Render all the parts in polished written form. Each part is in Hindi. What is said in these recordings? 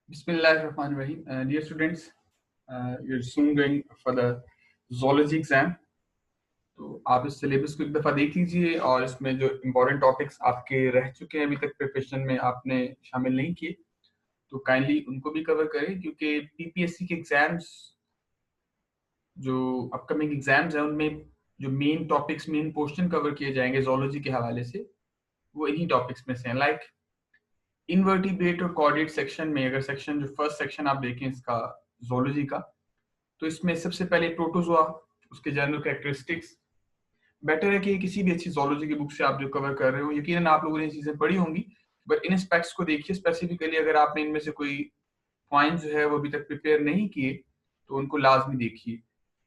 Bismillahirrahmanirrahim. Dear students, you're soon going for the zoology exam. तो आप इस सिलेबस को एक दफ़ा देख लीजिए और इसमें जो इम्पोर्टेंट टॉपिक्स आपके रह चुके हैं अभी तक प्रिपरेशन में आपने शामिल नहीं किए तो काइंडली उनको भी कवर करें क्योंकि पीपीएससी के एग्जाम्स जो अपकमिंग एग्जाम्स हैं उनमें जो main topics main portion cover किए जाएंगे जोलॉजी के हवाले से वो इन्हीं टॉपिक्स में से हैं लाइक इनवर्टिब्रेट और कॉर्डेट सेक्शन में अगर सेक्शन जो फर्स्ट सेक्शन आप देखें इसका जोलॉजी का तो इसमें सबसे पहले प्रोटोजोआ उसके जनरल कैरेक्टरिस्टिक्स बेटर है कि किसी भी अच्छी जोलॉजी की बुक से आप जो कवर कर रहे हो यकीनन आप लोगों ने ये चीजें पढ़ी होंगी बट इन एस्पेक्ट्स को देखिए स्पेसिफिकली अगर आपने इनमें से कोई पॉइंट जो है वो अभी तक प्रिपेयर नहीं किए तो उनको लाजमी देखिए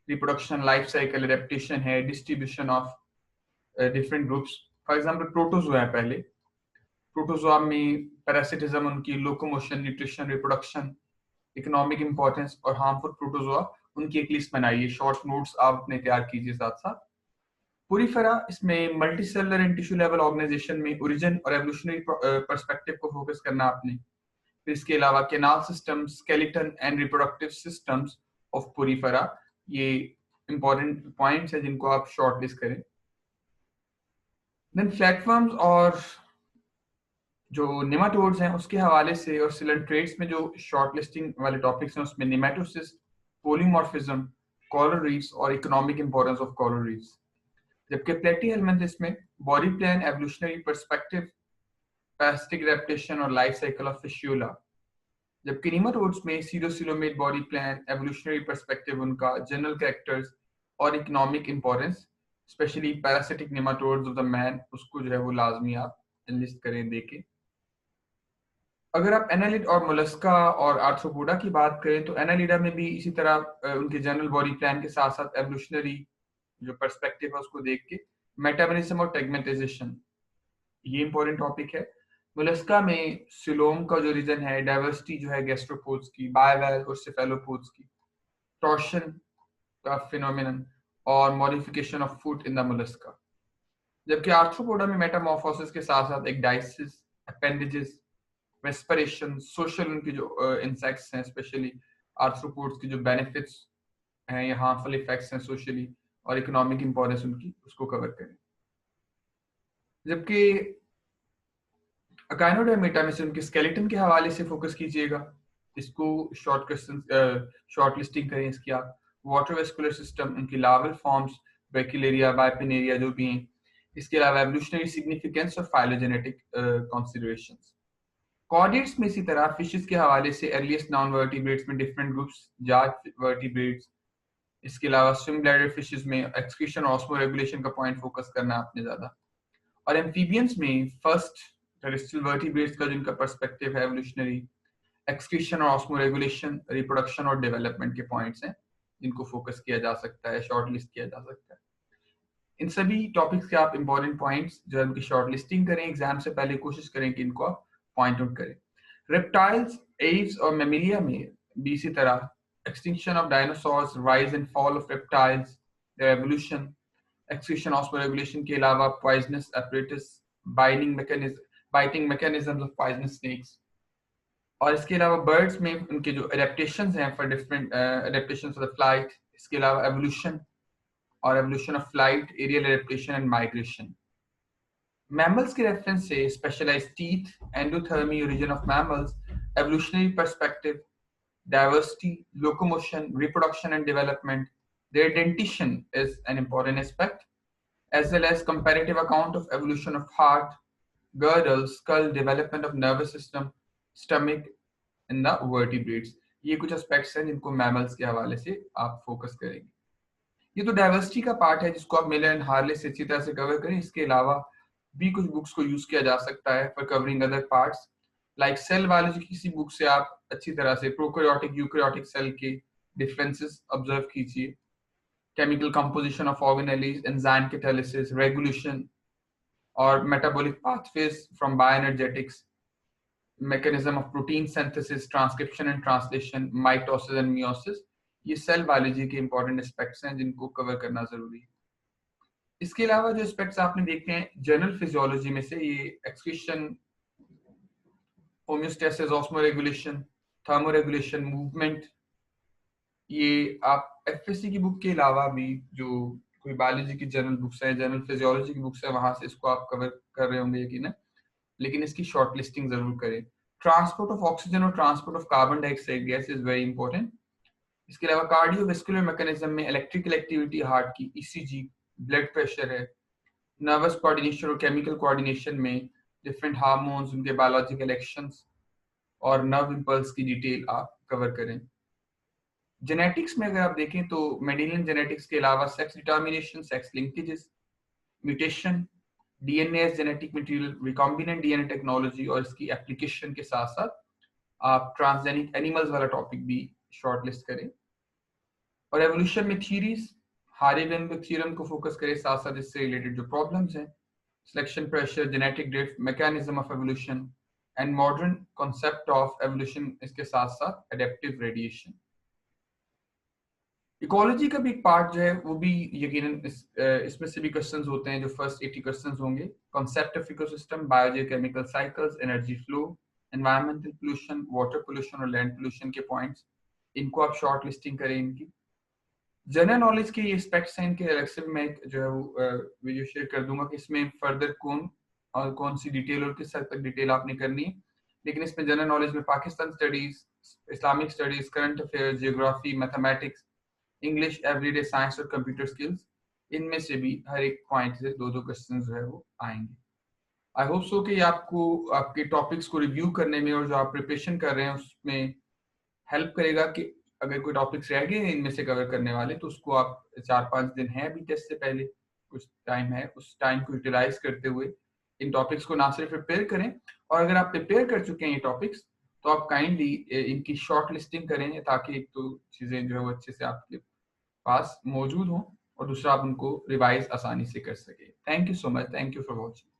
रिप्रोडक्शन लाइफ साइकिल एडेप्टेशन है distribution of different groups for example protozoa है पहले प्रोटोजोआ में पैरासिटिज्म उनकी locomotion nutrition reproduction economic importance और हार्मफुल प्रोटोजोआ उनकी एक लिस्ट बनाइए शॉर्ट नोट्स आप अपने तैयार कीजिए साथ साथ पूरी तरह इसमें multi cellular and tissue level organisation में ओरिजिन और एवोल्यूशनरी पर्सपेक्टिव को फोकस करना आपने फिर इसके अलावा canal system skeleton and reproductive systems of Porifera ये इंपॉर्टेंट पॉइंट्स है जिनको आप शॉर्ट लिस्ट करें देन फ्लैटफॉर्म्स और जो नेमाटोड्स हैं उसके हवाले से और सिलेंट्रेट्स में जो शॉर्ट लिस्टिंग वाले टॉपिक्स हैं उसमें नेमाटोसिस पॉलीमॉर्फिज्म कोरल रीफ्स और economic importance of coral reefs जबकि प्लेटीहेलमिंथ इसमें body plan evolutionary perspective parasitic adaptation और लाइफ साइकिल ऑफ फिशियोला जबकि नेमाटोड्स में सीडोसिलोमेट बॉडी प्लान एवोल्यूशनरी पर्सपेक्टिव उनका जनरल कैरेक्टर्स और economic importance specially parasitic nematodes of the man उसको जो है वो लाजमी आप लिस्ट करें देखें अगर आप एनालिड और मोलस्का और आर्थ्रोपोडा की बात करें तो एनालिडा में भी इसी तरह उनके जनरल बॉडी प्लान के साथ साथ एवोल्यूशनरी जो पर्सपेक्टिव है उसको देख के मेटाबॉलिज्म और टेगमेंटाइजेशन ये इंपॉर्टेंट टॉपिक है मोलस्का में सिलोम का जो रीजन है डाइवर्सिटी जो है गैस्ट्रोपोड्स की बायवैल और सेफेलोपोड्स की टॉर्शन का फिनोमिनन और modification of food in the Mollusca जबकि आर्थ्रोपोडा में मेटामॉर्फोसिस के साथ साथ एक डाइसिस अपेंडेजेस रेस्पिरेशन सोशल उनकी जो इंसेक्ट्स हैं स्पेशली आर्थ्रोपोड्स की जो बेनिफिट्स हैं या हार्मफुल इफेक्ट्स हैं सोशली और इकोनॉमिक इंपॉर्टेंस उनकी उसको कवर करें जबकि अकाइनोडर्मेटा में से उनके स्केलेटन के हवाले से फोकस कीजिएगा इसको शॉर्ट क्वेश्चन शॉर्ट लिस्टिंग करें इसकी आप वाटर वेस्कुलर सिस्टम उनकी लार्वल फॉर्म्स ब्रैकिलेरिया बाइपिनेरिया जो भी हैं इसके अलावा एवोल्यूशनरी सिग्निफिकेंस और फाइलोजेनेटिक कंसीडरेशंस कॉर्डेट्स में इसी तरह फिशेस के हवाले से अर्लीस्ट नॉन वर्टिब्रेट्स में डिफरेंट ग्रुप्स जाट वर्टिब्रेट्स इसके अलावा स्विम ब्लैडर फिशेस में एक्सक्रीशन और ऑस्मो रेगुलेशन का पॉइंट फोकस करना आपने ज्यादा और एम्फीबियंस में फर्स्ट टेरेस्ट्रियल वर्टिब्रेट्स का जिनका पर्सपेक्टिव है एवोल्यूशनरी एक्सक्रीशन और ऑस्मो रेगुलेशन रिप्रोडक्शन और डेवलपमेंट के पॉइंट्स हैं जिनको फोकस किया जा सकता है शॉर्ट लिस्ट किया जा सकता है इन सभी टॉपिक्स के आप इंपॉर्टेंट पॉइंट्स जो है उनकी शॉर्ट लिस्टिंग करें एग्जाम से पहले कोशिश करें कि इनको आप पॉइंट आउट करें रेप्टाइल्स एव्स और मेमिलिया में भी इसी तरह extinction of dinosaurs rise and fall of reptiles their evolution excretion osmoregulation के अलावा poisonous apparatus biting mechanisms of poisonous snakes और इसके अलावा birds में उनके जो adaptations हैं for different adaptations of the flight इसके अलावा evolution और evolution of flight aerial adaptation and migration mammals के reference से specialized teeth endothermy origin of mammals evolutionary perspective diversity, locomotion, reproduction and development. Their dentition is an important aspect, as well as comparative account of evolution of heart, girdle, skull, development of nervous system, stomach in the vertebrates. ये कुछ aspects हैं जिनको mammals के हवाले से आप focus करेंगे ये तो डाइवर्सिटी का पार्ट है जिसको आप मिलर एंड हार्ले से अच्छी तरह से कवर करें इसके अलावा भी कुछ बुक्स को यूज किया जा सकता है for covering other parts like cell biology किसी बुक से आप अच्छी तरह से प्रोकैरियोटिक यूकैरियोटिक सेल के डिफरेंसेस ऑब्जर्व कीजिए chemical composition of organelles enzyme catalysis regulation और metabolic pathways from bioenergetics mechanism of protein synthesis transcription and translation mitosis and meiosis ये सेल बायोलॉजी के इंपॉर्टेंट एस्पेक्ट्स हैं जिनको कवर करना जरूरी है इसके अलावा जो एस्पेक्ट्स आपने देखे हैं जनरल फिजियोलॉजी में से ये excretion homeostasis osmoregulation thermoregulation, movement. ये आप एफएससी की बुक के अलावा भी जो कोई बायोलॉजी की जर्नल बुक्स है, जनरल फिजियोलॉजी की बुक्स है, वहां से इसको आप कवर कर रहे होंगे यकीनन, लेकिन इसकी शॉर्ट लिस्टिंग जरूर करें। ट्रांसपोर्ट ऑफ ऑक्सीजन और transport of carbon dioxide gas is very important. इसके अलावा कार्डियोवेस्कुलर मैकेनिज्म में इलेक्ट्रिकल एक्टिविटी हार्ट की, ईसीजी, ब्लड प्रेशर है, नर्वस कोऑर्डिनेशन और केमिकल कोऑर्डिनेशन में डिफरेंट हार्मोन्स, उनके बायोलॉजिकल एक्शंस और नर्व इंपल्स की डिटेल आप कवर करें। जेनेटिक्स में अगर आप देखें तो मेंडेलियन जेनेटिक्स के अलावा sex determination, sex linkages, mutation, DNA genetic material, recombinant DNA technology और इसकी एप्लीकेशन के साथ साथ आप ट्रांसजेनिक एनिमल्स वाला टॉपिक भी शॉर्ट लिस्ट करें। और एवोल्यूशन में थ्योरीज, हारे-वेनबर्ग थ्योरम को फोकस करें, साथ साथ इससे रिलेटेड जो प्रॉब्लम्स हैं, selection pressure, genetic drift, mechanism of evolution and modern concept of evolution, इसके साथ साथ एडेप्टिव रेडिएशन। इकोलॉजी का भी एक पार्ट जो है वो भी यकीनन इसमें से भी क्वेश्चंस होते हैं, जो फर्स्ट 80 क्वेश्चंस होंगे। Concept of ecosystem, biogeochemical cycles, energy flow, environmental pollution, water pollution और लैंड पोल्यूशन के पॉइंट्स, इनको आप शॉर्ट लिस्टिंग करें इनकी। जनरल नॉलेज के ये एस्पेक्ट्स हैं, इनके अलग से मैं जो है वो वीडियो शेयर कर दूंगा कि इसमें फर्दर कौन और कौन सी डिटेल और किस हद तक डिटेल आपने करनी है। लेकिन इसमें जनरल नॉलेज में Pakistan studies, Islamic studies, current affairs, geography, mathematics, English, everyday science और कंप्यूटर स्किल्स, इनमें से भी हर एक पॉइंट से दो दो क्वेश्चन जो है वो आएंगे। आई होप सो कि आपको आपके टॉपिक्स को रिव्यू करने में और जो आप प्रिपरेशन कर रहे हैं उसमें हेल्प करेगा कि अगर कोई टॉपिक्स रह गए हैं इनमें से कवर करने वाले, तो उसको आप 4-5 दिन है अभी टेस्ट से पहले, कुछ टाइम है, उस टाइम को यूटिलाइज करते हुए इन टॉपिक्स को ना सिर्फ प्रिपेयर करें, और अगर आप प्रिपेयर कर चुके हैं ये टॉपिक्स तो आप काइंडली इनकी शॉर्ट लिस्टिंग करें, ताकि एक तो चीजें जो है वो अच्छे से आपके पास मौजूद हों और दूसरा आप उनको रिवाइज आसानी से कर सके। Thank you so much, thank you for watching.